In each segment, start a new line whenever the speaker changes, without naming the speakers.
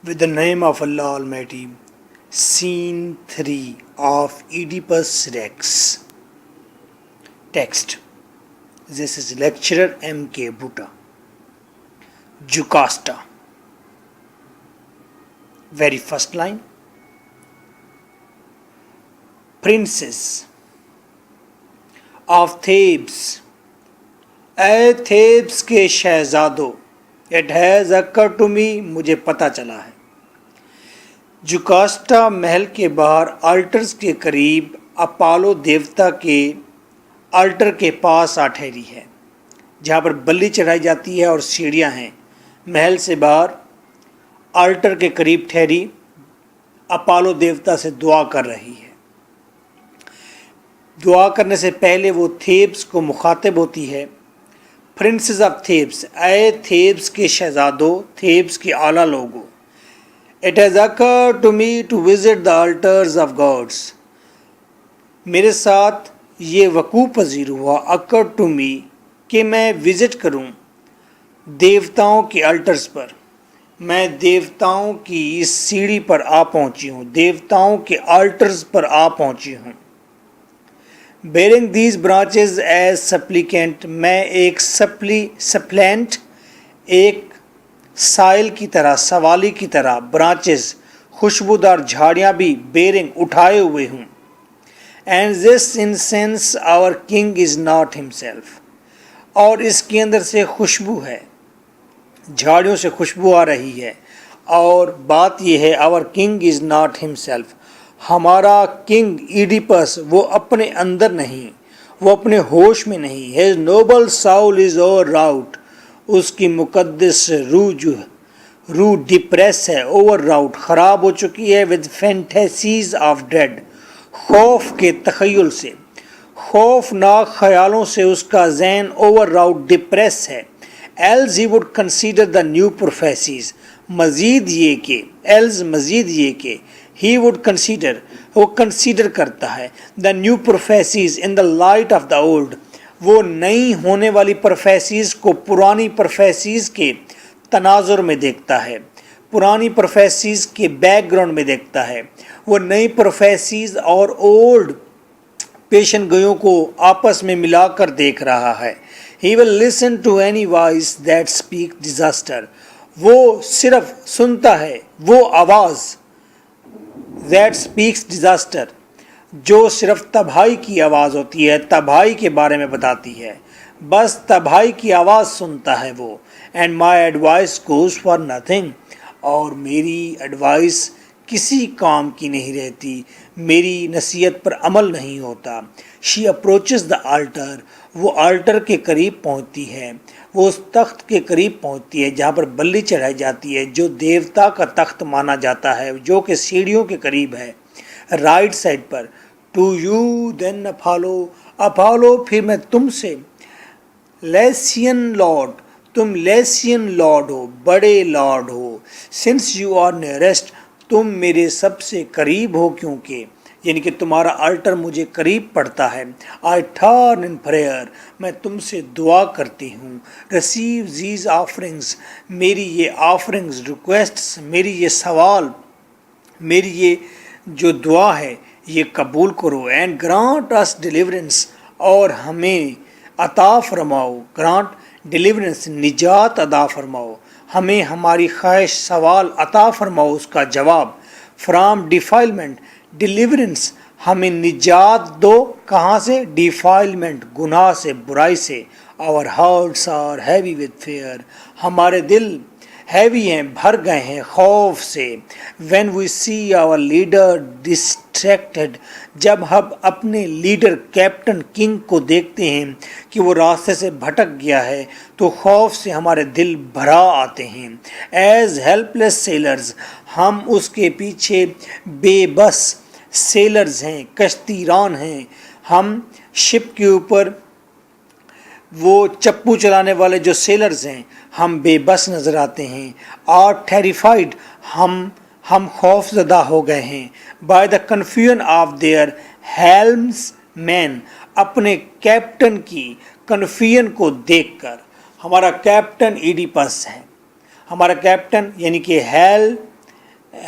With the name of Allah Almighty. Scene 3 of Oedipus Rex. Text. This is lecturer M.K. Bhutta. Jocasta. Very first line. Princess of Thebes. A Thebes کے شہزادو. It has occurred to me. مجھے پتہ چلا ہے. جوکاسٹا محل کے باہر alters کے قریب Apollo دیوتا کے آلٹر کے پاس آ ٹھہری ہے، جہاں پر بلی چڑھائی جاتی ہے اور سیڑھیاں ہیں. محل سے باہر آلٹر کے قریب ٹھہری اپالو دیوتا سے دعا کر رہی ہے. دعا کرنے سے پہلے وہ تھیبس کو مخاطب ہوتی ہے. Princes of Thebes. اے تھیبس کے شہزادوں، تھیبس کے اعلیٰ لوگوں. It has occurred to me to visit the altars of gods. میرے ساتھ یہ وقوع پذیر ہوا occurred to me کہ میں وزٹ کروں دیوتاؤں کے الٹرز پر. میں دیوتاؤں کی اس سیڑھی پر آ پہنچی ہوں، دیوتاؤں کے الٹرز پر آ پہنچی ہوں. Bearing these branches as supplicant. میں ایک سپلینٹ، ایک سائل کی طرح، سوالی کی طرح. برانچز خوشبودار جھاڑیاں بھی بیرنگ اٹھائے ہوئے ہوں. And this incense our king is not himself. اور اس کے اندر سے خوشبو ہے، جھاڑیوں سے خوشبو آ رہی ہے. اور بات یہ ہے our king is not himself. ہمارا کنگ ایڈیپس وہ اپنے اندر نہیں، وہ اپنے ہوش میں نہیں. His noble soul is overwrought. اس کی مقدس روح ڈپریس ہے، اوور راؤٹ خراب ہو چکی ہے. With fantasies of dead. خوف کے تخیل سے، خوفناک خیالوں سے اس کا ذہن اوور راؤٹ ڈپریس ہے. Else he would consider the new prophecies. مزید یہ کہ ہی وڈ کنسیڈر، وہ کنسیڈر کرتا ہے the new prophecies in the light of the old. وہ نئی ہونے والی پروفیسیز کو پرانی پروفیسیز کے تناظر میں دیکھتا ہے، پرانی پروفیسیز کے بیک گراؤنڈ میں دیکھتا ہے. وہ نئی پروفیسیز اور اولڈ پیشن گوئیوں کو آپس میں ملا کر دیکھ رہا ہے. He will listen to any voice that speak disaster. وہ صرف سنتا ہے وہ آواز دیٹ اسپیکس ڈیزاسٹر، جو صرف تباہی کی آواز ہوتی ہے، تباہی کے بارے میں بتاتی ہے. بس تباہی کی آواز سنتا ہے وہ. And my advice goes for nothing. اور میری ایڈوائس کسی کام کی نہیں رہتی، میری نصیحت پر عمل نہیں ہوتا. شی اپروچز دا آلٹر. وہ آلٹر کے قریب پہنچتی ہے، وہ اس تخت کے قریب پہنچتی ہے جہاں پر بلی چڑھائی جاتی ہے، جو دیوتا کا تخت مانا جاتا ہے، جو کہ سیڑھیوں کے قریب ہے رائٹ سائڈ پر. ٹو یو دین اپالو پھر میں تم سے. Lycian lord. تم لیسین لارڈ ہو، بڑے لارڈ ہو. Since you are nearest. تم میرے سب سے قریب ہو، کیونکہ یعنی کہ تمہارا آلٹر مجھے قریب پڑتا ہے. I turn in prayer. میں تم سے دعا کرتی ہوں. Receive these offerings. میری یہ آفرنگز، ریکویسٹس، میری یہ سوال، میری یہ جو دعا ہے یہ قبول کرو. And grant us deliverance. اور ہمیں عطا فرماؤ. گرانٹ ڈیلیورنس، نجات عطا فرماؤ. ہمیں ہماری خواہش سوال عطا فرماؤ، اس کا جواب. فرام ڈیفائلمنٹ. ڈیلیورنس ہمیں نجات دو. کہاں سے؟ ڈیفائلمنٹ، گناہ سے، برائی سے. Our hearts are heavy with fear. ہمارے دل ہیوی ہیں، بھر گئے ہیں خوف سے. When we see our leader distracted. جب ہم اپنے لیڈر کیپٹن کنگ کو دیکھتے ہیں کہ وہ راستے سے بھٹک گیا ہے تو خوف سے ہمارے دل بھرا آتے ہیں. ایز ہیلپ لیس سیلرز. ہم اس کے پیچھے بے بس سیلرز ہیں، کشتی ران ہیں. ہم شپ کے اوپر وہ چپو چلانے والے جو سیلرز ہیں، ہم بے بس نظر آتے ہیں. Are terrified. ہم خوف زدہ ہو گئے ہیں. By the confusion of their helmsman. اپنے کیپٹن کی کنفیوژن کو دیکھ کر. ہمارا کیپٹن ایڈیپس ہے. ہمارا کیپٹن یعنی کہ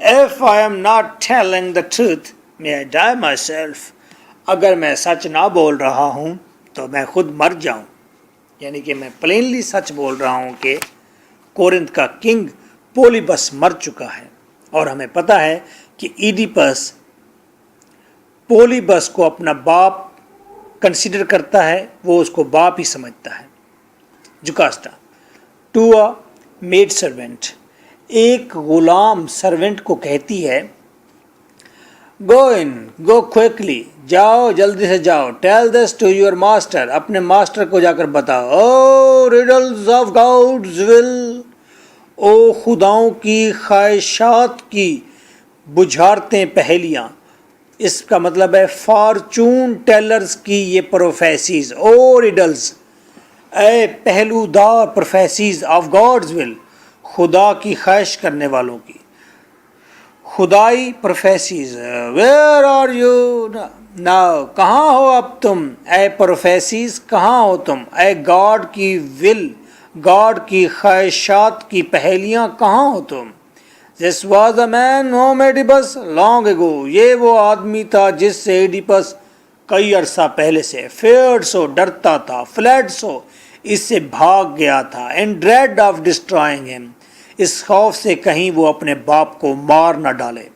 If I am not telling the truth, may I die myself. اگر میں سچ نہ بول رہا ہوں تو میں خود مر جاؤں. یعنی کہ میں پلینلی سچ بول رہا ہوں کہ کورنتھ کا کنگ پولیبس مر چکا ہے. اور ہمیں پتہ ہے کہ ایڈیپس پولیبس کو اپنا باپ کنسیڈر کرتا ہے, وہ اس کو باپ ہی سمجھتا ہے. جوکاسٹا ٹو اے میڈ سرونٹ, ایک غلام سرونٹ کو کہتی ہے گو کوئکلی, جاؤ جلدی سے جاؤ. Tell this to your master, اپنے ماسٹر کو جا کر بتاؤ. او ریڈلز آف گاڈز ول, او خداؤں کی خواہشات کی بجھارتیں پہیلیاں. اس کا مطلب ہے فارچون ٹیلرز کی یہ پروفیسیز. او ریڈلز, اے پہلو دار پروفیسیز آف گاڈز ول, خدا کی خواہش کرنے والوں کی خدائی prophecies. Where are you now, کہاں ہو اب تم؟ اے پروفیسیز کہاں ہو تم؟ اے گاڈ کی ول, گاڈ کی خواہشات کی پہیلیاں کہاں ہو تم؟ This was a man whom Oedipus long ago, یہ وہ آدمی تھا جس سے ایڈیپس کئی عرصہ پہلے سے feared so, ڈرتا تھا, fled so, اس سے بھاگ گیا تھا, in dread of destroying him, اس خوف سے کہیں وہ اپنے باپ کو مار نہ ڈالے.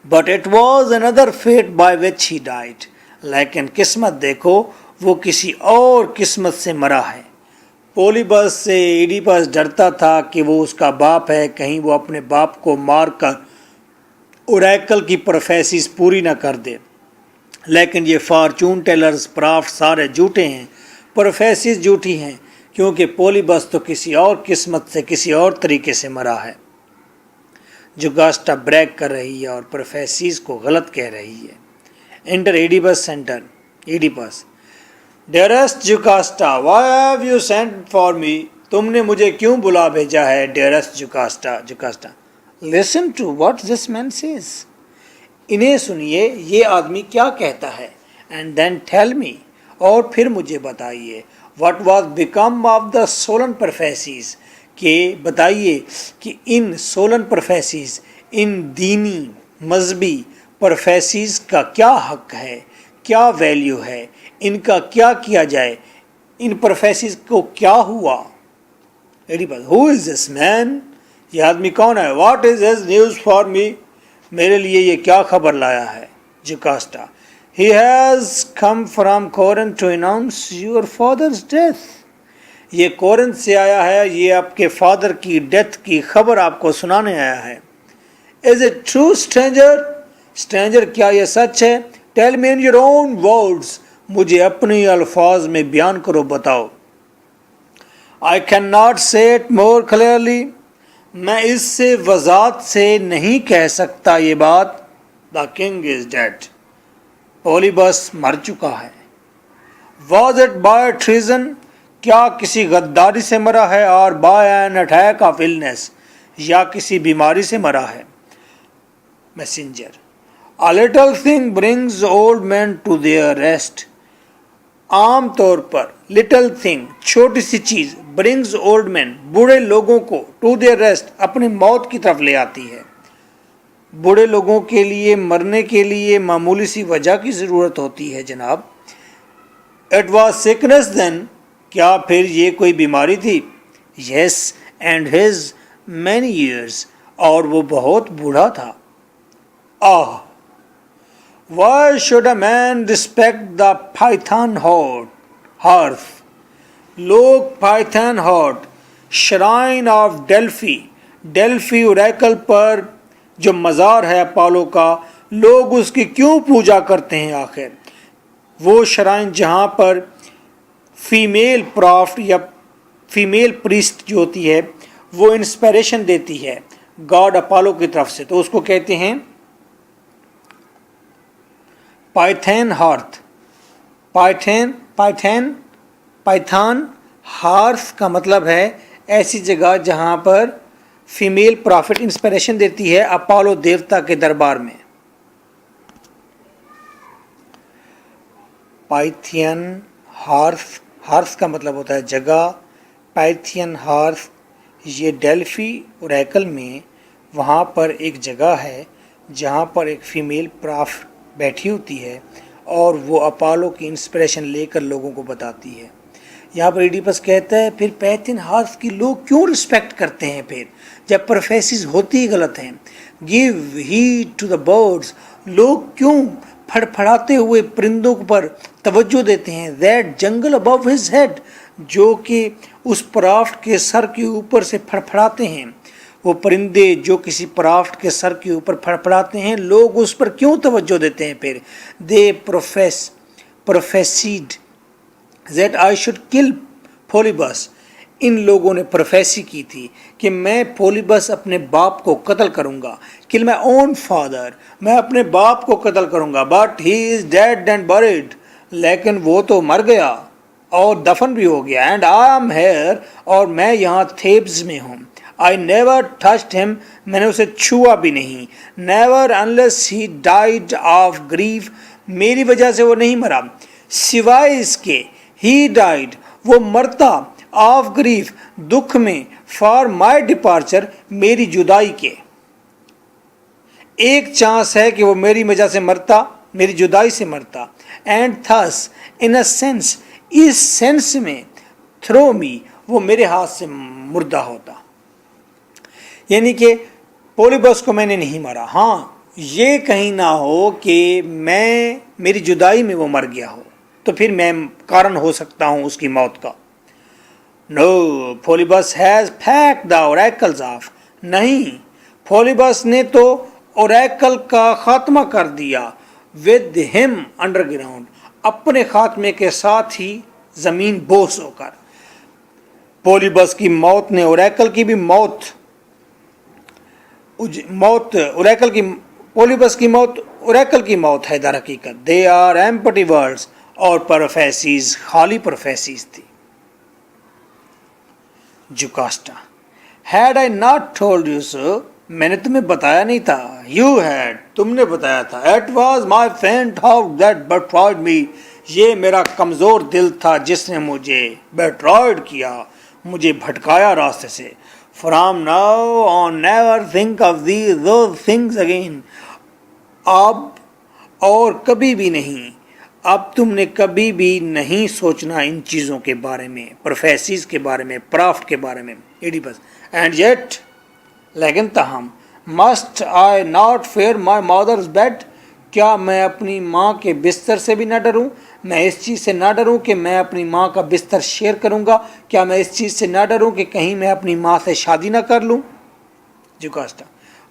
But it was another fate by which he died, لیکن قسمت دیکھو وہ کسی اور قسمت سے مرا ہے. پولیبس سے ایڈیپس ڈرتا تھا کہ وہ اس کا باپ ہے, کہیں وہ اپنے باپ کو مار کر اوریکل کی پروفیسیز پوری نہ کر دے. لیکن یہ فارچون ٹیلرز پرافٹ سارے جھوٹے ہیں, پروفیسیز جھوٹی ہیں, کیونکہ پولیبس تو کسی اور قسمت سے کسی اور طریقے سے مرا ہے. جوگاسٹا بریک کر رہی ہے اور پروفیسیز کو غلط کہہ رہی ہے. Enter Oedipus centre. Oedipus dearest Jocasta, why have you sent for me, تم نے مجھے کیوں بلا بھیجا ہے؟ Dearest Jocasta. Jocasta listen to what this man says, انہیں سنیے یہ آدمی کیا کہتا ہے. اینڈ دین ٹیل می, اور پھر مجھے بتائیے. What was become of the swollen prophecies, کہ بتائیے کہ ان سولن پروفیسیز, ان دینی مذہبی پروفیسیز کا کیا حق ہے, کیا ویلیو ہے, ان کا کیا کیا جائے, ان پروفیسیز کو کیا ہوا. ہو از دس مین, یہ آدمی کون ہے؟ What is his news for me, میرے لیے یہ کیا خبر لایا ہے. Jocasta he has come from Corinth to announce your father's death, یہ کورنتھ سے آیا ہے, یہ آپ کے فادر کی ڈیتھ کی خبر آپ کو سنانے آیا ہے. Is it true stranger, stranger کیا یہ سچ ہے؟ Tell me in your own words, مجھے اپنی الفاظ میں بیان کرو, بتاؤ. آئی کین ناٹ سے اٹ مور کلیئرلی, میں اس سے وضاحت سے نہیں کہہ سکتا یہ بات. دا کنگ از ڈیڈ, پولیبس مر چکا ہے. واز اٹ بائی ٹریزن, کیا کسی غداری سے مرا ہے؟ اور by an attack of illness, یا کسی بیماری سے مرا ہے. Messenger A little thing brings old men to their rest. عام طور پر little thing, چھوٹی سی چیز, brings old men, بوڑھے لوگوں کو, to their rest, اپنی موت کی طرف لے آتی ہے. بوڑھے لوگوں کے لیے مرنے کے لیے معمولی سی وجہ کی ضرورت ہوتی ہے جناب. It was sickness then, کیا پھر یہ کوئی بیماری تھی؟ Yes, and his many years, اور وہ بہت بوڑھا تھا. Why should a man respect the Python hearth? لوگ Python hearth, shrine of Delphi, Delphi oracle پر جو مزار ہے اپالو کا, لوگ اس کی کیوں پوجا کرتے ہیں آخر؟ وہ شرائن جہاں پر فیمیل پرافٹ یا فیمیل پریسٹ جو ہوتی ہے وہ انسپیریشن دیتی ہے گاڈ اپالو کی طرف سے, تو اس کو کہتے ہیں پائتھن ہارتھ. پائتھن ہارتھ کا مطلب ہے ایسی جگہ جہاں پر فیمیل پرافٹ انسپیریشن دیتی ہے اپالو دیوتا کے دربار میں. پائتھین ہارتھ کا مطلب ہوتا ہے جگہ. پائتھین ہارتھ یہ ڈیلفی اوریکل میں وہاں پر ایک جگہ ہے جہاں پر ایک فیمیل پرافٹ بیٹھی ہوتی ہے اور وہ اپالو کی انسپریشن لے کر لوگوں کو بتاتی ہے. یہاں پر ایڈیپس کہتا ہے پھر پیتھن ہارس کی لوگ کیوں رسپیکٹ کرتے ہیں پھر جب پروفیسیز ہوتی ہی غلط ہیں. Give heed to the birds, لوگ کیوں پھڑ پھڑاتے ہوئے پرندوں پر توجہ دیتے ہیں. دیٹ جنگل ابو ہز ہیڈ، جو کہ اس پرافٹ کے سر کے اوپر سے پھڑ پھڑاتے ہیں. وہ پرندے جو کسی پرافٹ کے سر کے اوپر پھڑ پھڑاتے ہیں، لوگ اس پر کیوں توجہ دیتے ہیں پھر. دے پروفیسیڈ that I should kill پھولیبس، ان لوگوں نے پروفیسی کی تھی کہ میں پھولیبس اپنے باپ کو قتل کروں گا. kill my own father، میں اپنے باپ کو قتل کروں گا. but he is dead and buried، لیکن وہ تو مر گیا اور دفن بھی ہو گیا. and I am here، اور میں یہاں تھیبس میں ہوں. I never touched him، میں نے اسے چھوا بھی نہیں. never unless he died of grief، میری وجہ سے وہ نہیں مرا سوائے اس کے he died، وہ مرتا of grief، دکھ میں for my departure، میری جدائی کے. ایک چانس ہے کہ وہ میری وجہ سے مرتا، میری جدائی سے مرتا. and thus in a sense، اس سینس میں through me، وہ میرے ہاتھ سے مردہ ہوتا. یعنی کہ پولیبس کو میں نے نہیں مارا. ہاں یہ کہیں نہ ہو کہ میری جدائی میں وہ مر گیا ہو تو پھر میں کارن ہو سکتا ہوں اس کی موت کا. No Polybus has packed the oracles off, نہیں، پولیبس نے تو اوریکل کا خاتمہ کر دیا. ود ہم انڈر گراؤنڈ، اپنے خاتمے کے ساتھ ہی زمین بوس ہو کر. پولیبس کی موت نے اوریکل کی بھی اوریکل کی پولیبس کی موت اوریکل کی موت ہے در حقیقت. دے آر ایمپٹی ورڈز، اور پروفیسیز خالی پروفیسیز تھی. Jocasta had I not told you so, میں نے تمہیں بتایا نہیں تھا. یو ہیڈ، تم نے بتایا تھا. It was my faint heart that betrayed me, یہ میرا کمزور دل تھا جس نے مجھے بیٹرائڈ کیا، مجھے بھٹکایا راستے سے. From now on never think of those things again، اب اور کبھی بھی نہیں، اب تم نے کبھی بھی نہیں سوچنا ان چیزوں کے بارے میں، پروفیسیز کے بارے میں، پرافٹ کے بارے میں. ایڈیپس اینڈ یٹ، لیکن تاہم، must I not fear my mother's bed, کیا میں اپنی ماں کے بستر سے بھی نہ ڈروں؟ میں اس چیز سے نہ ڈروں کہ میں اپنی ماں کا بستر شیئر کروں گا؟ کیا میں اس چیز سے نہ ڈروں کہ کہیں میں اپنی ماں سے شادی نہ کر لوں؟ Jocasta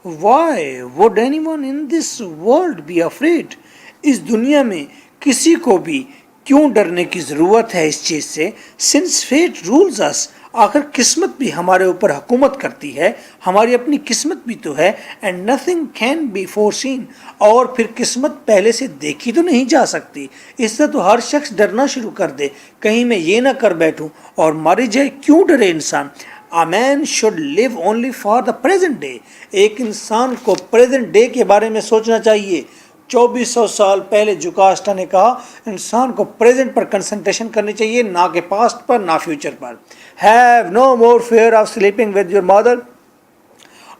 why would anyone in this world be afraid, اس دنیا میں کسی کو بھی کیوں ڈرنے کی ضرورت ہے اس چیز سے. سنس فیٹ رولز اس، آخر قسمت بھی ہمارے اوپر حکومت کرتی ہے، ہماری اپنی قسمت بھی تو ہے. And nothing can be foreseen, اور پھر قسمت پہلے سے دیکھی تو نہیں جا سکتی. اس سے تو ہر شخص ڈرنا شروع کر دے، کہیں میں یہ نہ کر بیٹھوں اور ماری جائے. کیوں ڈرے انسان؟ A man should live only for the present day، ایک انسان کو پریزنٹ ڈے کے بارے میں سوچنا چاہیے. 2400 سال پہلے جوکاسٹا نے کہا انسان کو پریزنٹ پر کنسنٹریشن کرنی چاہیے، نہ کہ پاسٹ پر، نہ future per. Have no more fear of sleeping with your مادر،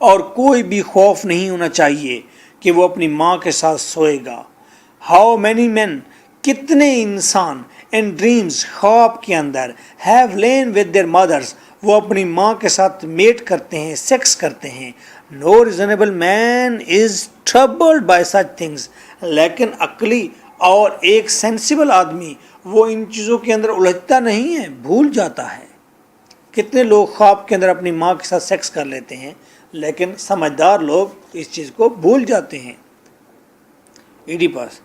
اور کوئی بھی خوف نہیں ہونا چاہیے کہ وہ اپنی ماں کے ساتھ سوئے گا. ہاؤ مینی مین، کتنے انسان، ان ڈریمز، خواب کے اندر، have lain with their mothers, وہ اپنی ماں کے ساتھ میٹ کرتے ہیں، سیکس کرتے ہیں. No reasonable man is troubled by such things, لیکن عقلی اور ایک سینسیبل آدمی وہ ان چیزوں کے اندر الجھتا نہیں ہے، بھول جاتا ہے. کتنے لوگ خواب کے اندر اپنی ماں کے ساتھ سیکس کر لیتے ہیں، لیکن سمجھدار لوگ اس چیز کو بھول جاتے ہیں. ایڈیپس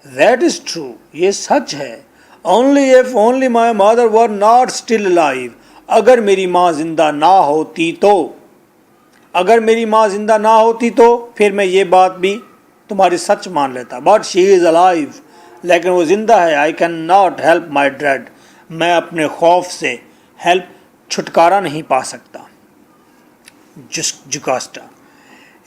دیٹ از ٹرو، یہ سچ ہے. اونلی ایف اونلی مائی مادر ور ناٹ اسٹل الائیو، اگر میری ماں زندہ نہ ہوتی تو، اگر میری ماں زندہ نہ ہوتی تو پھر میں یہ بات بھی تمہاری سچ مان لیتا. بٹ شی از الائیو، لیکن وہ زندہ ہے. I can not help my dread, میں اپنے خوف سے چھٹکارا نہیں پا سکتا. Jocasta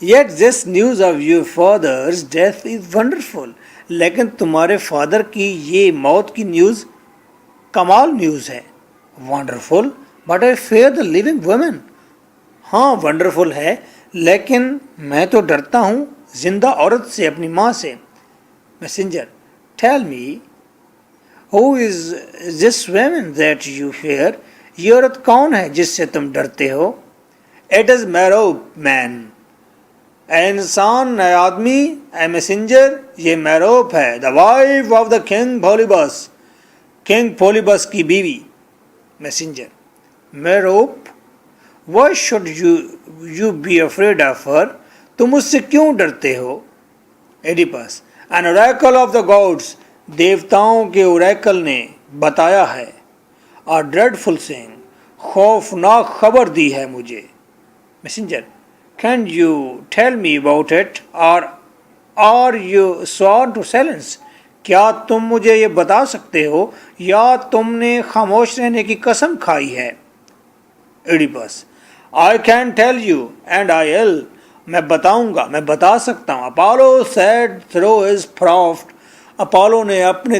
yet this news of your father's death is wonderful, لیکن تمہارے فادر کی یہ موت کی نیوز کمال نیوز ہے. Wonderful but I fear the living woman, ہاں ونڈرفل ہے، لیکن میں تو ڈرتا ہوں زندہ عورت سے، اپنی ماں سے. Messenger: tell me who is this women that you fear? یہ عورت کون ہے جس سے تم ڈرتے ہو؟ اٹ از میروپ مین. اے انسان، اے آدمی، اے میسنجر، یہ میروپ ہے، the wife of the king Polybus, king Polybus کی بیوی. Messenger: Merope, why should you be afraid of her? تم اس سے کیوں ڈرتے ہو؟ Oedipus: an oracle of the gods, دیوتاؤں کے اوریکل نے بتایا ہے. آ ڈریڈفل سینگ، خوفناک خبر دی ہے مجھے. Messenger: can you tell me about it اور آر یو سوارن ٹو سائلنس؟ کیا تم مجھے یہ بتا سکتے ہو یا تم نے خاموش رہنے کی قسم کھائی ہے؟ Oedipus: I can tell you and I will, میں بتاؤں گا، میں بتا سکتا ہوں. Apollo said through his prophet, Apollo نے اپنے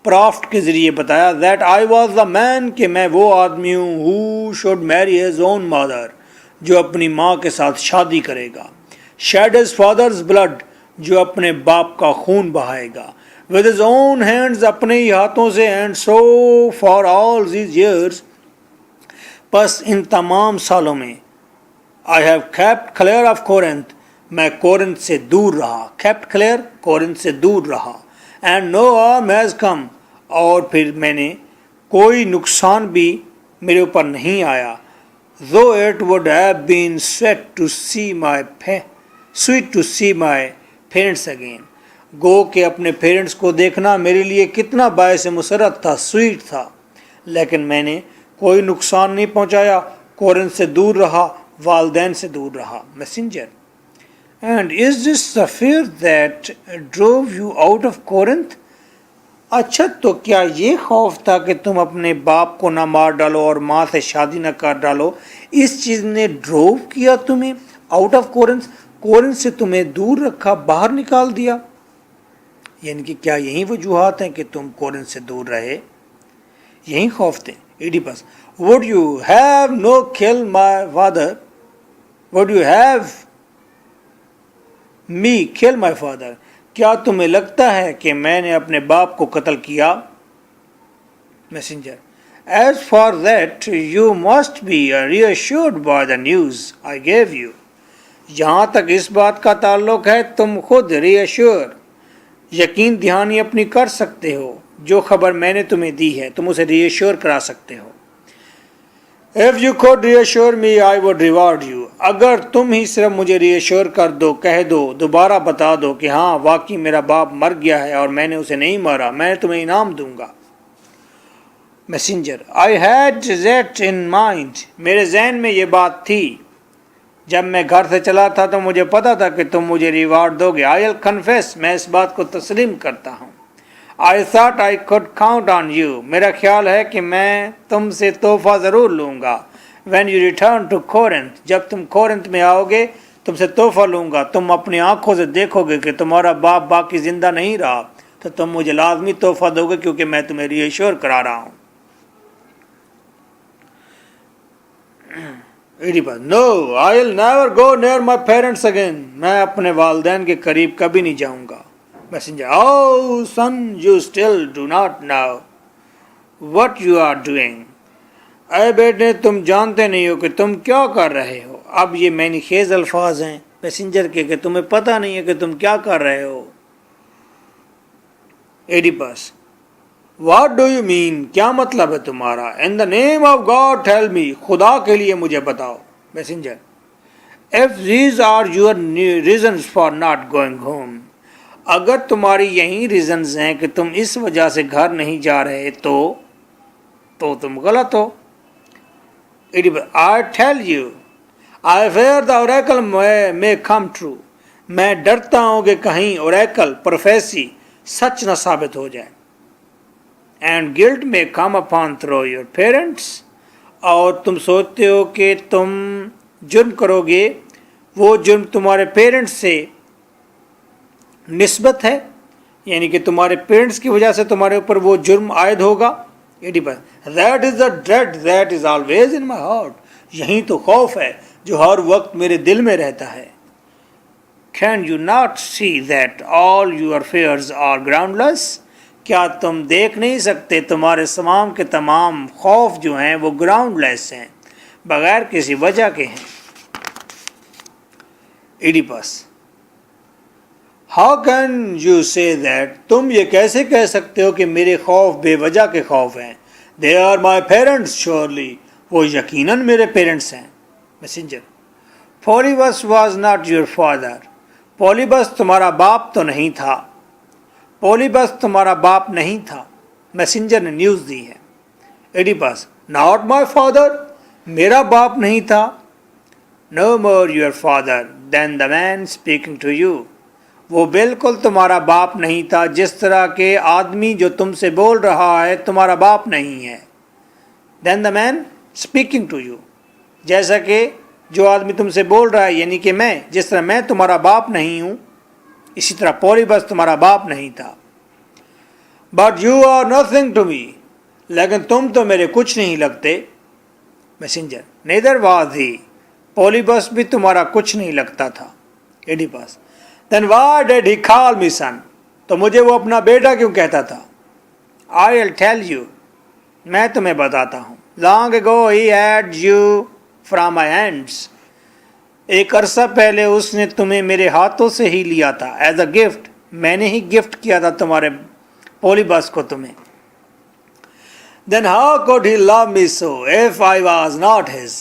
پرافٹ کے ذریعے بتایا، دیٹ آئی واز دا مین، کہ میں وہ آدمی ہوں، ہو شوڈ میری ہز اون مادر، جو اپنی ماں کے ساتھ شادی کرے گا. شیڈ ہز فادرز بلڈ، جو اپنے باپ کا خون بہائے گا. ود ہز اون ہینڈز، اپنے ہی ہاتھوں سے. And so for all these years, پس ان تمام سالوں میں. I have kept clear of Corinth, میں کورنتھ سے دور رہا. کیپٹ کلیئر، کورنتھ سے دور رہا. And no harm has come, اور پھر میں نے کوئی نقصان بھی میرے اوپر نہیں آیا. though it would have been sweet to see my parents again، گو کہ اپنے پیرنٹس کو دیکھنا میرے لیے کتنا باعث مسرت تھا، سویٹ تھا، لیکن میں نے کوئی نقصان نہیں پہنچایا. کورنتھ سے دور رہا، والدین سے دور رہا. Messenger: and is this the fear that drove you out of Corinth؟ اچھا، تو کیا یہ خوف تھا کہ تم اپنے باپ کو نہ مار ڈالو اور ماں سے شادی نہ کر ڈالو، اس چیز نے ڈروو کیا تمہیں آؤٹ آف کورنتھ، کورنتھ سے تمہیں دور رکھا، باہر نکال دیا؟ یعنی کہ کیا یہی وجوہات ہیں کہ تم کورنتھ سے دور رہے، یہی خوف تھے؟ Oedipus: would you have no kill my father؟ would you have me kill my father؟ کیا تمہیں لگتا ہے کہ میں نے اپنے باپ کو قتل کیا؟ Messenger: as for that you must be reassured by the news I gave you۔ جہاں تک اس بات کا تعلق ہے، تم خود یقین دہانی اپنی کر سکتے ہو. جو خبر میں نے تمہیں دی ہے تم اسے ریئشور کرا سکتے ہو. If you could reassure me I would reward you۔ اگر تم ہی صرف مجھے ریئشور کر دو، کہہ دو، دوبارہ بتا دو کہ ہاں واقعی میرا باپ مر گیا ہے اور میں نے اسے نہیں مارا، میں تمہیں انعام دوں گا۔ Messenger: I had that in mind۔ میرے ذہن میں یہ بات تھی، جب میں گھر سے چلا تھا تو مجھے پتا تھا کہ تم مجھے ریوارڈ دو گے۔ I'll confess، میں اس بات کو تسلیم کرتا ہوں۔ I thought I could count on you۔ میرا خیال ہے کہ میں تم سے تحفہ ضرور لوں گا۔ When you return to Corinth، جب تم کورنتھ میں آؤ گے تم سے تحفہ لوں گا۔ تم اپنی آنکھوں سے دیکھو گے کہ تمہارا باپ باقی زندہ نہیں رہا تو تم مجھے لازمی تحفہ دو گے، کیونکہ میں تمہیں ریئشور کرا رہا ہوں۔ No، I'll never go near my parents again۔ میں اپنے والدین کے قریب کبھی نہیں جاؤں گا۔ Messenger: Oh son, you still do not know what you are doing۔ اے بیٹے، تم جانتے نہیں ہو کہ تم کیا کر رہے ہو۔ اب یہ معنی خیز الفاظ ہیں پیسنجر کے کہ تمہیں پتہ نہیں ہے کہ تم کیا کر رہے ہو۔ Oedipus: What do you mean؟ کیا مطلب ہے تمہارا؟ In the name of God tell me۔ خدا کے لیے مجھے بتاؤ۔ Messenger: If these are your reasons for not going home، اگر تمہاری یہی ریزنز ہیں کہ تم اس وجہ سے گھر نہیں جا رہے تو تم غلط ہو۔ I tell you I fear the oracle may come true۔ میں ڈرتا ہوں کہ کہیں اوریکل، پروفیسی سچ نہ ثابت ہو جائے۔ And guilt may come upon through your parents، اور تم سوچتے ہو کہ تم جرم کرو گے، وہ جرم تمہارے پیرنٹس سے نسبت ہے، یعنی کہ تمہارے پیرنٹس کی وجہ سے تمہارے اوپر وہ جرم عائد ہوگا۔ That is the dread that is always in my heart۔ یہی تو خوف ہے جو ہر وقت میرے دل میں رہتا ہے. Can you not see that all your fears are groundless? کیا تم دیکھ نہیں سکتے تمہارے تمام کے تمام خوف جو ہیں وہ گراؤنڈ لیس ہیں, بغیر کسی وجہ کے ہیں. Oedipus. How can you say that? تم یہ کیسے کہہ سکتے ہو کہ میرے خوف بے وجہ کے خوف ہیں. They are my parents surely. وہ یقیناً میرے پیرنٹس ہیں. Messenger. Polybus was not your father. پولیبس تمہارا باپ تو نہیں تھا. پولیبس تمہارا باپ نہیں تھا. میسنجر نے نیوز دی ہے. ایڈیپس. Not my father. میرا باپ نہیں تھا. No more your father than the man speaking to you. وہ بالکل تمہارا باپ نہیں تھا جس طرح کہ آدمی جو تم سے بول رہا ہے تمہارا باپ نہیں ہے. Then the man speaking to you. جیسا کہ جو آدمی تم سے بول رہا ہے یعنی کہ میں, جس طرح میں تمہارا باپ نہیں ہوں اسی طرح پولیبس تمہارا باپ نہیں تھا. But you are nothing to me. لیکن تم تو میرے کچھ نہیں لگتے. میسنجر. Neither was he. پولیبس بھی تمہارا کچھ نہیں لگتا تھا. Oedipus. Then why did he call me son? تو مجھے وہ اپنا بیٹا کیوں کہتا تھا. I'll tell you. میں تمہیں بتاتا ہوں. Long ago he had you from my hands. ایک عرصہ پہلے اس نے تمہیں میرے ہاتھوں سے ہی لیا تھا. As a gift. میں نے ہی گفٹ کیا تھا تمہارے پولیبس کو تمہیں. Then how could he love me so if I was not his?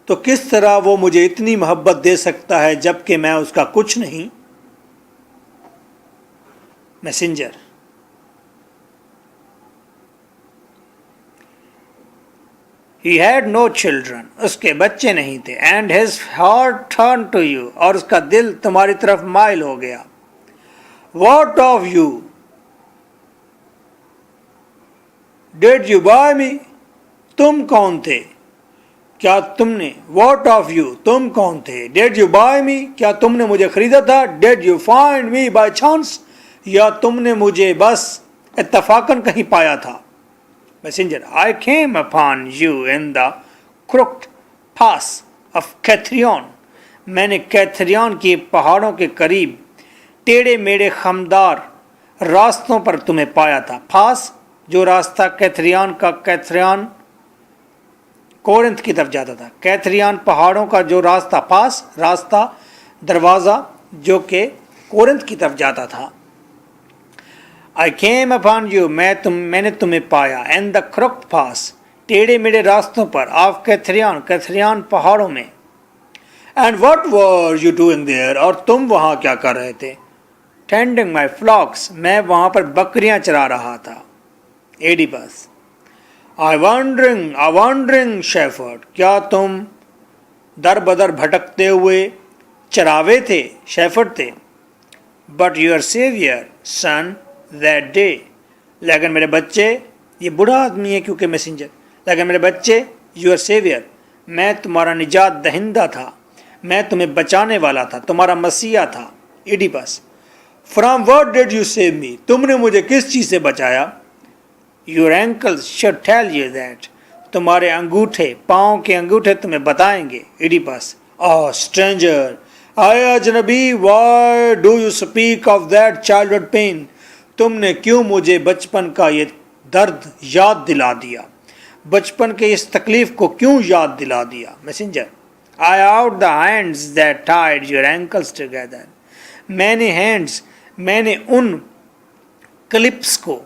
تو کس طرح وہ مجھے اتنی محبت دے سکتا ہے جبکہ میں اس کا کچھ نہیں. Messenger. He had no children. اس کے بچے نہیں تھے. And his heart turned to you. اور اس کا دل تمہاری طرف مائل ہو گیا. What of you? Did you buy me? تم کون تھے؟ کیا تم نے. What of you? تم کون تھے؟ Did you buy me? کیا تم نے مجھے خریدا تھا؟ Did you find me by chance? یا تم نے مجھے بس اتفاقاً کہیں پایا تھا. Messenger. I came upon you in the crooked pass of Cathrion. میں نے کیتھریون کی پہاڑوں کے قریب ٹیڑے میڑے خمدار راستوں پر تمہیں پایا تھا. پاس جو راستہ کیتھریون کا, کیتھریون کورنتھ کی طرف جاتا تھا. کیتھریون پہاڑوں کا جو راستہ, پاس راستہ, دروازہ جو کہ کورنتھ کی طرف جاتا تھا. I came upon you. میں نے تمہیں پایا. And the crooked pass. ٹیڑے میڑے راستوں پر. Of Cathrion. کیتھریون پہاڑوں میں. And what were you doing there? اور تم وہاں کیا کر رہے تھے. Tending my flocks. میں وہاں پر بکریاں چرا رہا تھا. ایڈیپس. A wandering shepherd. کیا تم در بدر بھٹکتے ہوئے چراوے تھے, شیفرڈ تھے. But your savior, son, that day. لیکن میرے بچے, یہ بوڑھا آدمی ہے کیونکہ میسنجر. لیکن میرے بچے, your savior, میں تمہارا نجات دہندہ تھا, میں تمہیں بچانے والا تھا, تمہارا مسیحا تھا. Oedipus. From what did you save me? تم نے مجھے کس چیز سے بچایا. Your ankles should tell you that. تمہارے انگوٹھے, پاؤں کے انگوٹھے تمہیں بتائیں گے. ایڈیپس. Oh stranger, اے اجنبی, why do you speak of that childhood pain? تم نے کیوں مجھے بچپن کا یہ درد یاد دلا دیا, بچپن کے اس تکلیف کو کیوں یاد دلا دیا. Messenger. I out the hands that tied your ankles together. میں نے ان کلپس کو,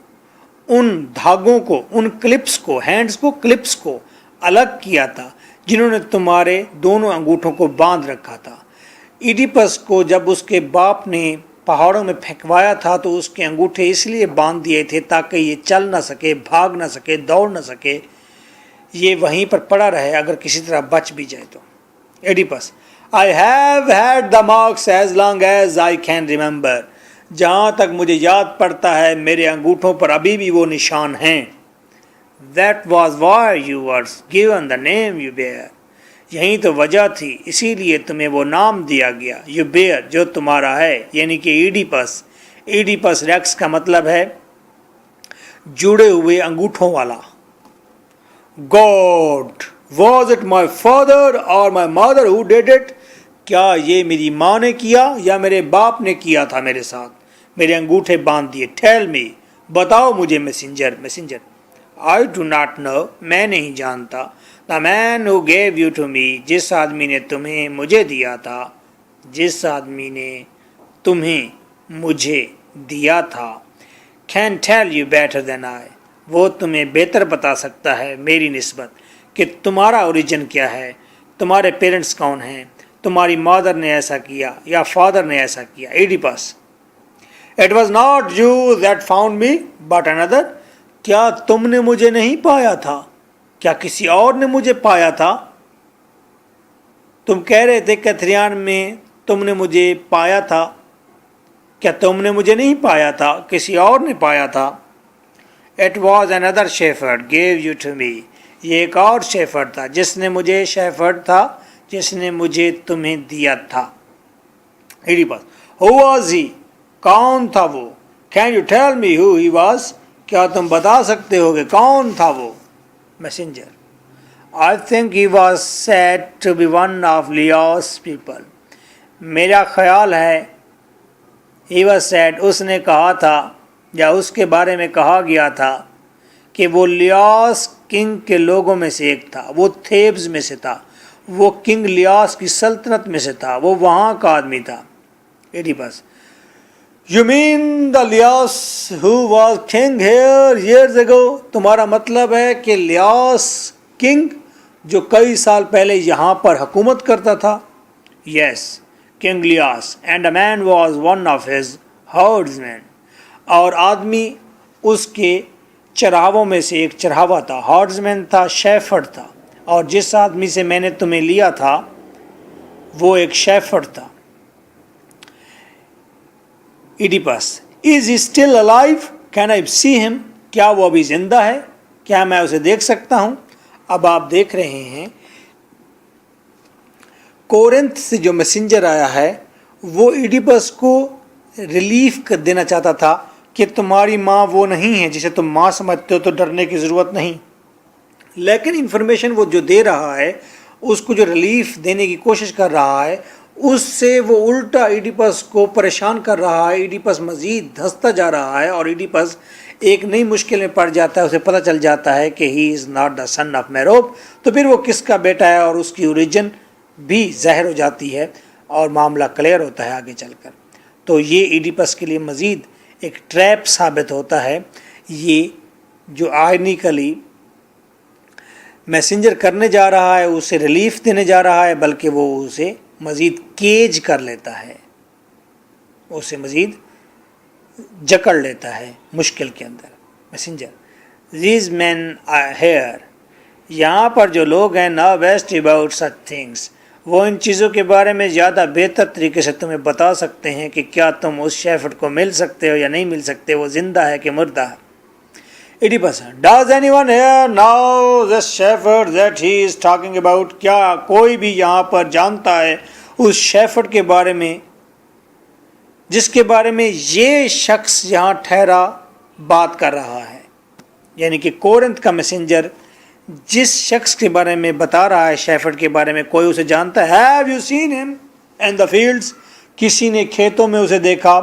ان دھاگوں کو, ان کلپس کو, ہینڈز کو, کلپس کو الگ کیا تھا جنہوں نے تمہارے دونوں انگوٹھوں کو باندھ رکھا تھا. ایڈیپس کو جب اس کے باپ نے پہاڑوں میں پھینکوایا تھا تو اس کے انگوٹھے اس لیے باندھ دیے تھے تاکہ یہ چل نہ سکے, بھاگ نہ سکے, دوڑ نہ سکے, یہ وہیں پر پڑا رہے اگر کسی طرح بچ بھی جائے تو. Oedipus. I have had the marks as long as I can remember. جہاں تک مجھے یاد پڑتا ہے میرے انگوٹھوں پر ابھی بھی وہ نشان ہیں. That was why you were given the name you bear. یہی تو وجہ تھی, اسی لیے تمہیں وہ نام دیا گیا. You bear, جو تمہارا ہے, یعنی کہ ایڈیپس. ایڈیپس ریکس کا مطلب ہے جڑے ہوئے انگوٹھوں والا. God, Was it my father or my mother who did it? کیا یہ میری ماں نے کیا یا میرے باپ نے کیا تھا میرے ساتھ؟ میرے انگوٹھے باندھ دیے. Tell me, بتاؤ مجھے. Messenger I do not know, میں نہیں جانتا. The man who gave you to me, جس آدمی نے تمہیں مجھے دیا تھا. جس آدمی نے تمہیں مجھے دیا تھا. Can tell you better than I, وہ تمہیں بہتر بتا سکتا ہے میری نسبت کہ تمہارا اوریجن کیا ہے, تمہارے پیرنٹس کون ہیں, تمہاری مادر نے ایسا کیا یا فادر نے ایسا کیا. Oedipus It was not you that found me but another, کیا تم نے مجھے نہیں پایا تھا, کیا کسی اور نے مجھے پایا تھا؟ تم کہہ رہے تھے کیتھریان میں تم نے مجھے پایا تھا, کیا تم نے مجھے نہیں پایا تھا, کسی اور نے پایا تھا. It was another shepherd gave you to me, یہ ایک اور شیفرڈ تھا جس نے مجھے, شیفرڈ تھا جس نے مجھے تمہیں دیا تھا. ایڈیپس Who was he, کون تھا وہ؟ Can you tell me who he was, کیا تم بتا سکتے ہو کہ کون تھا وہ؟ Messenger I think he was said to be one of Leo's people, میرا خیال ہے he was said, اس نے کہا تھا یا اس کے بارے میں کہا گیا تھا کہ وہ لیاس کنگ کے لوگوں میں سے ایک تھا, وہ تھیبز میں سے تھا, وہ کنگ لیاس کی سلطنت میں سے تھا, وہ وہاں کا آدمی تھا. Oedipus You mean the Lias who was king here years ago, تمہارا مطلب ہے کہ لیاس کنگ جو کئی سال پہلے یہاں پر حکومت کرتا تھا. Yes, King Lias, and a man was one of his herdsmen, اور آدمی اس کے چراہوں میں سے ایک چرہاوا تھا. ہارڈزمین تھا, شیفرڈ تھا, اور جس آدمی سے میں نے تمہیں لیا تھا وہ ایک شیفرڈ تھا. Oedipus Is he still alive? Can I see him? کیا وہ ابھی زندہ ہے, کیا میں اسے دیکھ سکتا ہوں؟ اب آپ دیکھ رہے ہیں کورنتھ سے جو میسنجر آیا ہے وہ ایڈیپس کو ریلیف دینا چاہتا تھا کہ تمہاری ماں وہ نہیں ہے جسے تم ماں سمجھتے ہو, تو ڈرنے کی ضرورت نہیں. لیکن انفارمیشن وہ جو دے رہا ہے, اس کو جو ریلیف دینے کی کوشش کر رہا ہے, اس سے وہ الٹا ایڈیپس کو پریشان کر رہا ہے. ایڈیپس مزید دھنستا جا رہا ہے اور ایڈیپس ایک نئی مشکل میں پڑ جاتا ہے. اسے پتہ چل جاتا ہے کہ ہی is not the sun of میروپ, تو پھر وہ کس کا بیٹا ہے اور اس کی اوریجن بھی ظاہر ہو جاتی ہے اور معاملہ کلیئر ہوتا ہے آگے چل کر. تو یہ ایڈیپس کے لیے مزید ایک ٹریپ ثابت ہوتا ہے. یہ جو آئرنیکلی میسنجر کرنے جا رہا ہے اسے ریلیف دینے جا رہا ہے, بلکہ وہ اسے مزید کیج کر لیتا ہے, اسے مزید جکڑ لیتا ہے مشکل کے اندر. Messenger These men are here, یہاں پر جو لوگ ہیں, now best about such things, وہ ان چیزوں کے بارے میں زیادہ بہتر طریقے سے تمہیں بتا سکتے ہیں کہ کیا تم اس شیفرڈ کو مل سکتے ہو یا نہیں مل سکتے, وہ زندہ ہے کہ مردہ ہے. Oedipus Does anyone here know the shepherd that he is talking about, کیا کوئی بھی یہاں پر جانتا ہے اس شیفرڈ کے بارے میں جس کے بارے میں یہ شخص یہاں ٹھہرا بات کر رہا ہے؟ یعنی کہ کورنتھ کا میسنجر جس شخص کے بارے میں بتا رہا ہے شیفرڈ کے بارے میں, کوئی اسے جانتا ہے؟ Have you seen him in the fields, کسی نے کھیتوں میں اسے دیکھا,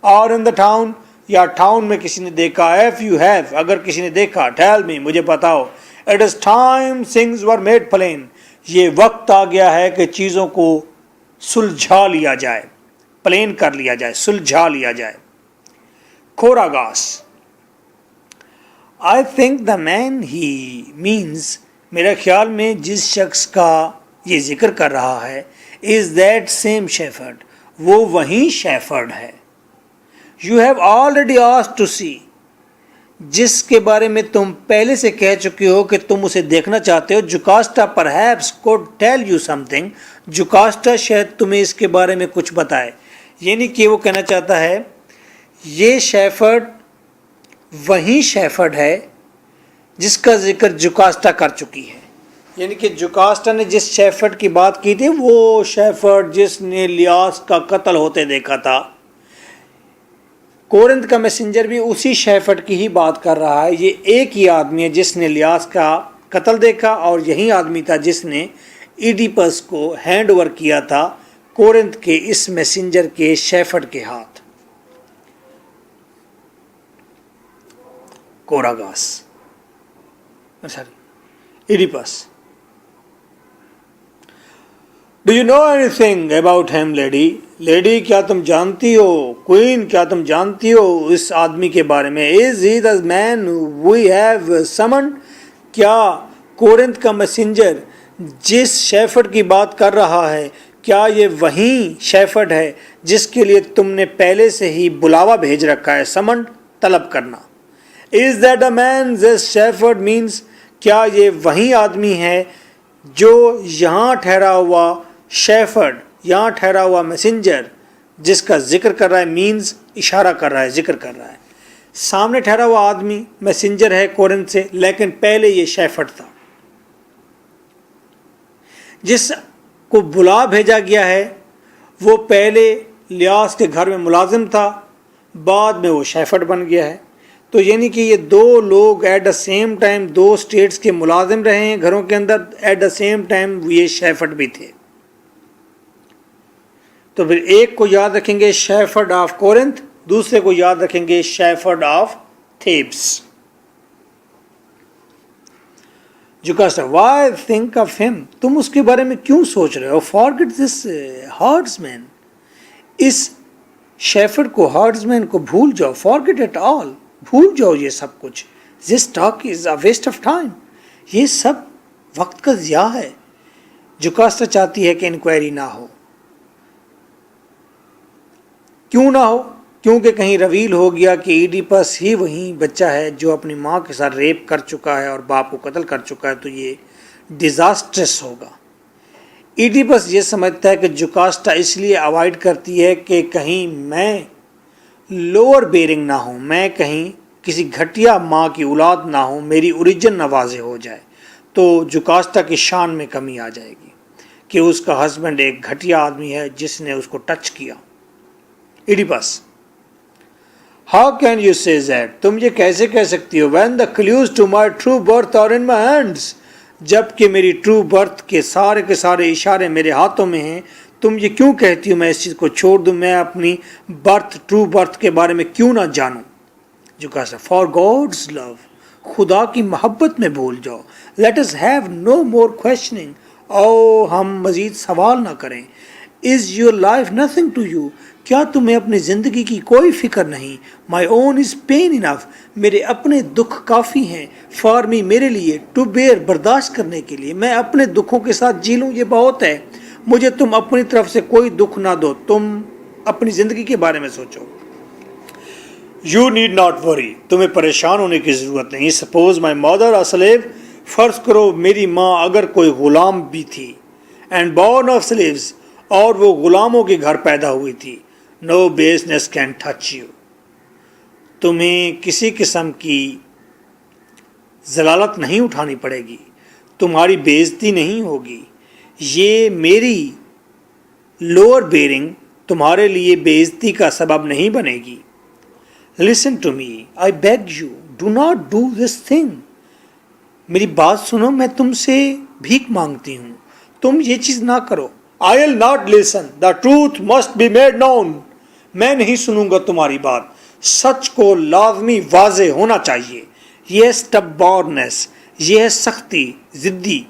or in the town, یا ٹاؤن میں کسی نے دیکھا. If you have, اگر کسی نے دیکھا, tell me, مجھے بتاؤ. It is time things were made plain, یہ وقت آ گیا ہے کہ چیزوں کو سلجھا لیا جائے, پلین کر لیا جائے, سلجھا لیا جائے. کوراگاس I think the man he means, میرے خیال میں جس شخص کا یہ ذکر کر رہا ہے, is that same shepherd, وہ وہی شیفرڈ ہے. You have already asked to see, جس کے بارے میں تم پہلے سے کہہ چکے ہو کہ تم اسے دیکھنا چاہتے ہو. جوکاسٹا perhaps could tell you something, جوکاسٹا شاید تمہیں اس کے بارے میں کچھ بتائے. یعنی کہ وہ کہنا چاہتا ہے یہ شیفرڈ وہی شیفرڈ ہے جس کا ذکر جوکاسٹا کر چکی ہے. یعنی کہ جوکاسٹا نے جس شیفرڈ کی بات کی تھی وہ شیفرڈ جس نے لیاس کا قتل ہوتے دیکھا تھا. کورنتھ کا میسنجر بھی اسی شیفرڈ کی ہی بات کر رہا ہے. یہ ایک ہی آدمی ہے جس نے لیاس کا قتل دیکھا اور یہی آدمی تھا جس نے ایڈیپس کو ہینڈ اوور کیا تھا کورنتھ کے اس میسنجر کے شیفرڈ کے ہاتھ. Choragos sorry Oedipus. Do you know anything about him lady? Lady کیا تم جانتی ہو، کوئین کیا تم جانتی ہو اس آدمی کے بارے میں؟ از ہی دا مین وی ہیو سمنڈ؟ کیا کورنتھ کا میسنجر جس شیفرڈ کی بات کر رہا ہے کیا یہ وہی شیفرڈ ہے جس کے لیے تم نے پہلے سے ہی بلاوا بھیج رکھا ہے؟ سمنڈ طلب کرنا. Is that a man this shepherd means? کیا یہ وہی آدمی ہے جو یہاں ٹھہرا ہوا شیفرڈ، یہاں ٹھہرا ہوا میسنجر جس کا ذکر کر رہا ہے؟ مینز اشارہ کر رہا ہے، ذکر کر رہا ہے. سامنے ٹھہرا ہوا آدمی میسنجر ہے کورنتھ سے، لیکن پہلے یہ شیفرڈ تھا جس کو بلا بھیجا گیا ہے. وہ پہلے لیاس کے گھر میں ملازم تھا، بعد میں وہ شیفرڈ بن گیا ہے. تو یعنی کہ یہ دو لوگ ایٹ دا سیم ٹائم دو اسٹیٹس کے ملازم رہے ہیں گھروں کے اندر، ایٹ دا سیم ٹائم یہ شیفرڈ بھی تھے. تو پھر ایک کو یاد رکھیں گے شیفرڈ آف کورنتھ، دوسرے کو یاد رکھیں گے shepherd of Thebes. Jocasta why think of him? تم اس کے بارے میں کیوں سوچ رہے ہو؟ فارگیٹ دس ہارڈز مین، اس شیفرڈ کو، ہارڈز مین کو بھول جاؤ. فارگیٹ اٹ آل، بھول جاؤ یہ سب کچھ. This talk is a waste of time, یہ سب وقت کا ضیاع ہے. جوکاسٹا چاہتی ہے کہ انکوائری نہ ہو. کیوں نہ ہو؟ کیونکہ کہیں رویل ہو گیا کہ ایڈیپس ہی وہی بچہ ہے جو اپنی ماں کے ساتھ ریپ کر چکا ہے اور باپ کو قتل کر چکا ہے، تو یہ ڈیزاسٹرس ہوگا. ایڈیپس یہ سمجھتا ہے کہ جوکاسٹا اس لیے اوائڈ کرتی ہے کہ کہیں میں لوور بیرنگ نہ ہوں، میں کہیں کسی گھٹیا ماں کی اولاد نہ ہوں، میری اوریجن نہ واضح ہو جائے، تو جوکاسٹا کی شان میں کمی آ جائے گی کہ اس کا ہسبینڈ ایک گھٹیا آدمی ہے جس نے اس کو ٹچ کیا. Oedipus how can you say that? تم یہ کیسے کہہ سکتی ہو؟ When the clues to my true birth are in my hands, جب کہ میری ٹرو برتھ کے سارے اشارے میرے ہاتھوں میں ہیں. تم یہ کیوں کہتی ہو میں اس چیز کو چھوڑ دوں، میں اپنی ٹرو برتھ کے بارے میں کیوں نہ جانوں؟ جو کہا فار گاڈز لو، خدا کی محبت میں بھول جاؤ. Let us have no more questioning, او ہم مزید سوال نہ کریں. Is your life nothing to you? کیا تمہیں اپنی زندگی کی کوئی فکر نہیں؟ مائی اون از پین انف، میرے اپنے دکھ کافی ہیں. فار می، میرے لیے. ٹو بیئر، برداشت کرنے کے لیے. میں اپنے دکھوں کے ساتھ جی لوں، یہ بہت ہے. مجھے تم اپنی طرف سے کوئی دکھ نہ دو، تم اپنی زندگی کے بارے میں سوچو. یو نیڈ ناٹ وری، تمہیں پریشان ہونے کی ضرورت نہیں. Suppose my mother a slave, فرض کرو میری ماں اگر کوئی غلام بھی تھی. اینڈ بورن آف سلیوز، اور وہ غلاموں کے گھر پیدا ہوئی تھی. نو بیسنس کین ٹچ یو، تمہیں کسی قسم کی ضلالت نہیں اٹھانی پڑے گی، تمہاری بے عزتی نہیں ہوگی. یہ میری لوور بیرنگ تمہارے لیے بے عزتی کا سبب نہیں بنے گی. Listen to me, I beg you, do not do this thing. میری بات سنو، میں تم سے بھیک مانگتی ہوں، تم یہ چیز نہ کرو. I will not listen, the truth must be made known. میں نہیں سنوں گا تمہاری بات، سچ کو لازمی واضح ہونا چاہیے. یہ سٹبورنس، یہ ہے سختی، ضدی.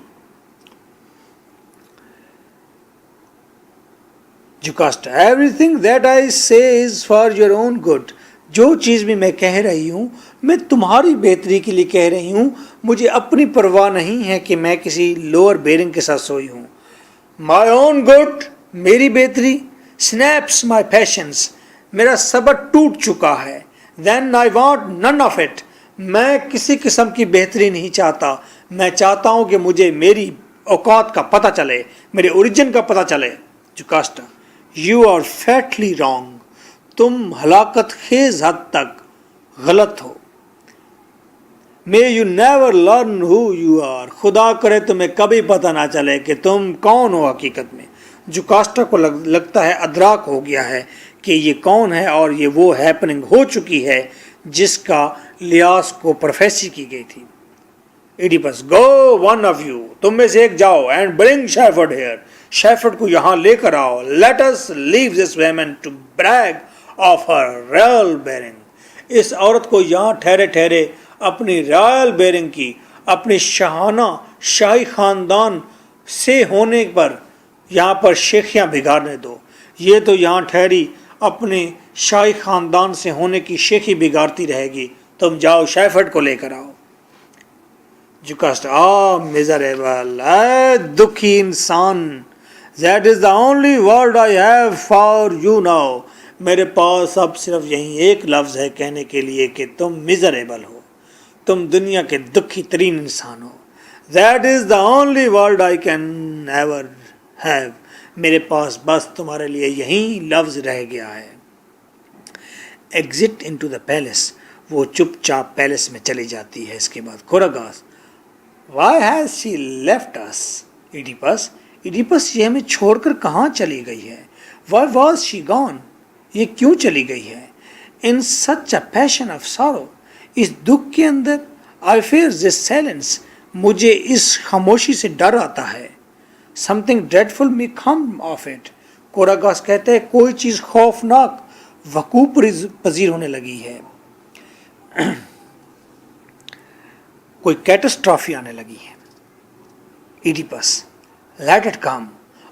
جوکاسٹا ایوری تھنگ دیٹ آئی سے is for your own good. جو چیز بھی میں کہہ رہی ہوں میں تمہاری بہتری کے لیے کہہ رہی ہوں. مجھے اپنی پرواہ نہیں ہے کہ میں کسی لوور بیرنگ کے ساتھ سوئی ہوں. مائی اون گڈ، میری بہتری. سنیپس مائی پیشنس، میرا صبر ٹوٹ چکا ہے. Then I want none of it, میں کسی قسم کی بہتری نہیں چاہتا. میں چاہتا ہوں کہ مجھے میری اوقات کا پتہ چلے، میرے اوریجن کا پتہ چلے. Jocasta you are fatally wrong, تم ہلاکت خیز حد تک غلط ہو. May you never learn who you are, خدا کرے تمہیں کبھی پتہ نہ چلے کہ تم کون ہو حقیقت میں. جوکاسٹا کو لگتا ہے ادراک ہو گیا ہے کہ یہ کون ہے، اور یہ وہ ہیپننگ ہو چکی ہے جس کا لیاس کو پروفیسی کی گئی تھی. Oedipus go one of you, تم میں سے ایک جاؤ, and bring shepherd here, shepherd کو یہاں لے کر آؤ, let us leave this woman to brag of her royal bearing, اس عورت کو یہاں ٹھہرے ٹھہرے اپنی رائل بیرنگ کی, اپنی شاہانہ شاہی خاندان سے ہونے پر یہاں پر شیخیاں بگاڑنے دو. یہ تو یہاں ٹھہری اپنے شاہی خاندان سے ہونے کی شیخی بگاڑتی رہے گی, تم جاؤ شیفرڈ کو لے کر آؤ. جوکاسٹ miserable, اے دکھی انسان, that is the only word I have for you now, میرے پاس اب صرف یہی ایک لفظ ہے کہنے کے لیے کہ تم miserable ہو, تم دنیا کے دکھی ترین انسان ہو. That is the only word I can ever have, میرے پاس بس تمہارے لیے یہی لفظ رہ گیا ہے. Exit into the palace, وہ چپ چاپ پیلس میں چلی جاتی ہے. اس کے بعد کوراگاس, Why has she left us? Oedipus یہ ہمیں چھوڑ کر کہاں چلی گئی ہے. Why was she gone? یہ کیوں چلی گئی ہے. In such a passion of sorrow, اس دکھ کے اندر. I fear this silence, مجھے اس خاموشی سے ڈر آتا ہے. Something dreadful may come of it. کوراگاس کہتے ہیں کوئی چیز خوفناک وقوع پذیر ہونے لگی ہے, کوئی کیٹسٹرافی آنے لگی ہے. ایڈیپس, لیٹ اٹ کم,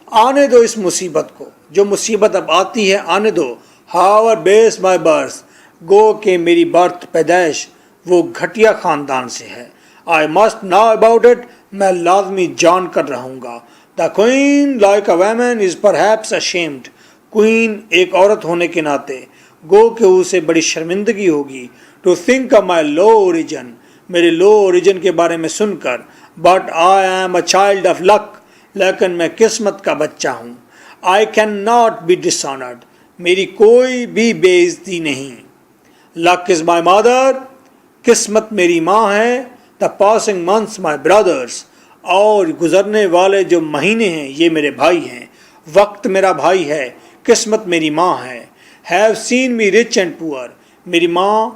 آنے دو اس مصیبت کو, جو مصیبت اب آتی ہے آنے دو. ہاور بیس مائی برتھ, گو کہ میری برتھ پیدائش وہ گھٹیا خاندان سے ہے. I must know about it, میں لازمی جان کر رہوں گا. The queen like a woman is perhaps ashamed, queen ایک عورت ہونے کے ناطے گو کہ اسے بڑی شرمندگی ہوگی. To think of my low origin, میرے لو اوریجن کے بارے میں سن کر. But I am a child of luck, لیکن میں قسمت کا بچہ ہوں. I can not be dishonoured, میری کوئی بھی بے عزتی نہیں. لک از مائی مادر, قسمت میری ماں ہے. دا پاسنگ منتھس مائی برادرس, اور گزرنے والے جو مہینے ہیں یہ میرے بھائی ہیں. وقت میرا بھائی ہے, قسمت میری ماں ہے. Have seen me rich and پور, میری ماں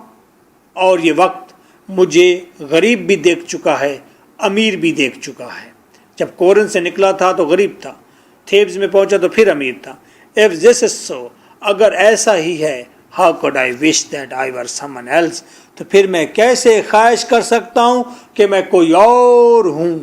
اور یہ وقت مجھے غریب بھی دیکھ چکا ہے, امیر بھی دیکھ چکا ہے. جب کورن سے نکلا تھا تو غریب تھا, تھیبس میں پہنچا تو پھر امیر تھا. If this is so, اگر ایسا ہی ہے, how could I wish that I were someone else, تو پھر میں کیسے خواہش کر سکتا ہوں کہ میں کوئی اور ہوں,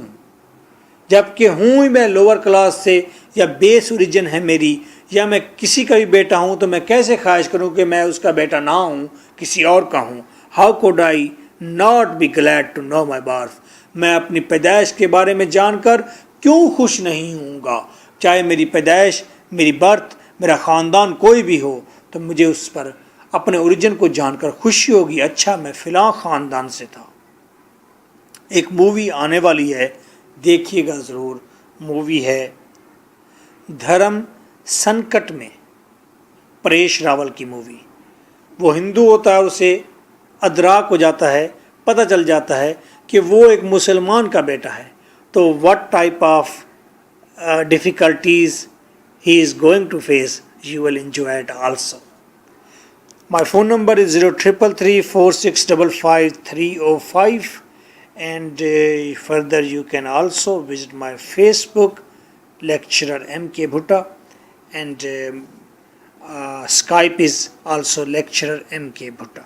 جبکہ ہوں ہی میں لوور کلاس سے, یا بیس اوریجن ہے میری, یا میں کسی کا بھی بیٹا ہوں, تو میں کیسے خواہش کروں کہ میں اس کا بیٹا نہ ہوں, کسی اور کا ہوں. How could I not be glad to know my birth, میں اپنی پیدائش کے بارے میں جان کر کیوں خوش نہیں ہوں گا. چاہے میری پیدائش, میری برتھ, میرا خاندان کوئی بھی ہو, تو مجھے اس پر اپنے اوریجن کو جان کر خوشی ہوگی. اچھا میں فلاں خاندان سے تھا. ایک مووی آنے والی ہے, دیکھیے گا ضرور. مووی ہے دھرم سنکٹ میں, پریش راول کی مووی. وہ ہندو ہوتا ہے اور اسے ادراک ہو جاتا ہے, پتہ چل جاتا ہے کہ وہ ایک مسلمان کا بیٹا ہے. تو what type of difficulties he is going to face, you will enjoy it also. My phone number is 033346555305, and further you can also visit my Facebook, lecturer MK Bhutta, and Skype is also lecturer MK Bhutta.